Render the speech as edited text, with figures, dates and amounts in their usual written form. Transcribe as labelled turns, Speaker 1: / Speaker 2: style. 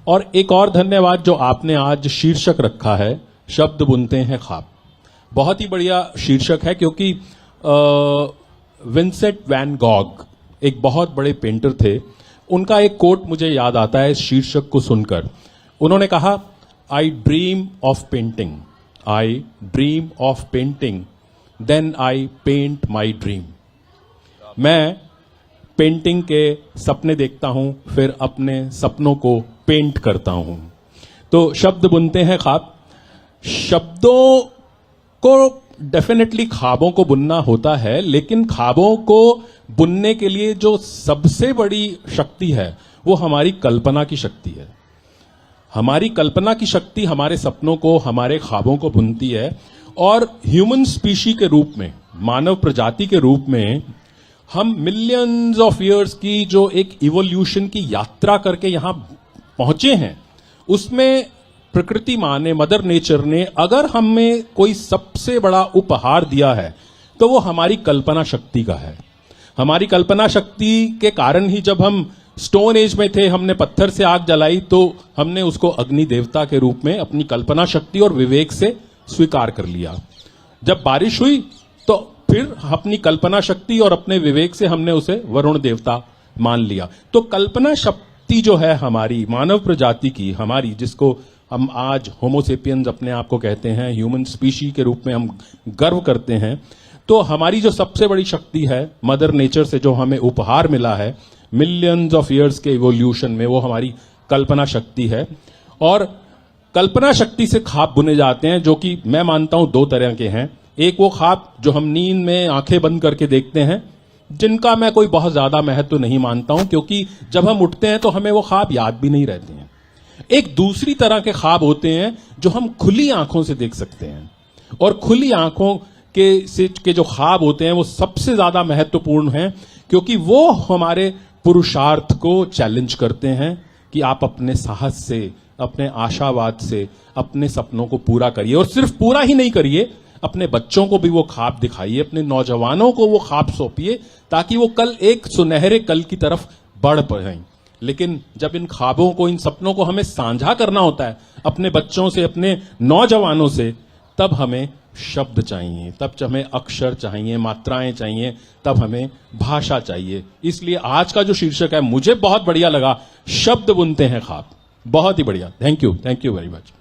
Speaker 1: और एक और धन्यवाद जो आपने आज शीर्षक रखा है, शब्द बुनते हैं ख्वाब। बहुत ही बढ़िया शीर्षक है, क्योंकि विंसेंट वैन गॉग एक बहुत बड़े पेंटर थे। उनका एक कोट मुझे याद आता है इस शीर्षक को सुनकर। उन्होंने कहा, I dream of painting, I dream of painting, then I paint my dream. मैं पेंटिंग के सपने देखता हूं, फिर अपने सपनों को पेंट करता हूं। तो शब्द बुनते हैं ख्वाब। शब्दों को डेफिनेटली ख्वाबों को बुनना होता है, लेकिन ख्वाबों को बुनने के लिए जो सबसे बड़ी शक्ति है वो हमारी कल्पना की शक्ति है। हमारी कल्पना की शक्ति हमारे सपनों को, हमारे ख्वाबों को बुनती है। और ह्यूमन स्पीशी के रूप में, मानव प्रजाति के रूप में, हम मिलियंस ऑफ इयर्स की जो एक इवोल्यूशन की यात्रा करके यहां पहुंचे हैं, उसमें प्रकृति मां ने, मदर नेचर ने अगर हमें कोई सबसे बड़ा उपहार दिया है तो वो हमारी कल्पना शक्ति का है। हमारी कल्पना शक्ति के कारण ही जब हम स्टोन एज में थे, हमने पत्थर से आग जलाई, तो हमने उसको अग्नि देवता के रूप में अपनी कल्पना शक्ति और विवेक से स्वीकार कर लिया। जब बारिश हुई तो फिर अपनी कल्पना शक्ति और अपने विवेक से हमने उसे वरुण देवता मान लिया। तो कल्पना शक्ति जो है हमारी मानव प्रजाति की, हमारी, जिसको हम आज होमोसेपियंस अपने आप को कहते हैं, ह्यूमन स्पीशी के रूप में हम गर्व करते हैं, तो हमारी जो सबसे बड़ी शक्ति है मदर नेचर से जो हमें उपहार मिला है मिलियंस ऑफ इयर्स के इवोल्यूशन में, वो हमारी कल्पना शक्ति है। और कल्पना शक्ति से ख्वाब बुने जाते हैं, जो कि मैं मानता हूं दो तरह के हैं। एक वो ख्वाब जो हम नींद में आंखें बंद करके देखते हैं, जिनका मैं कोई बहुत ज्यादा महत्व नहीं मानता हूं, क्योंकि जब हम उठते हैं तो हमें वो ख्वाब याद भी नहीं रहते हैं। एक दूसरी तरह के ख्वाब होते हैं जो हम खुली आंखों से देख सकते हैं, और खुली आंखों के जो ख्वाब होते हैं वो सबसे ज्यादा महत्वपूर्ण हैं, क्योंकि वो हमारे पुरुषार्थ को चैलेंज करते हैं कि आप अपने साहस से, अपने आशावाद से अपने सपनों को पूरा करिए। और सिर्फ पूरा ही नहीं करिए, अपने बच्चों को भी वो ख्वाब दिखाइए, अपने नौजवानों को वो ख्वाब सौंपिए, ताकि वो कल एक सुनहरे कल की तरफ बढ़ पाएं। लेकिन जब इन ख्वाबों को, इन सपनों को हमें साझा करना होता है अपने बच्चों से, अपने नौजवानों से, तब हमें शब्द चाहिए, तब हमें अक्षर चाहिए, मात्राएं चाहिए, तब हमें भाषा चाहिए। इसलिए आज का जो शीर्षक है मुझे बहुत बढ़िया लगा, शब्द बुनते हैं ख्वाब। बहुत ही बढ़िया। Thank you very much.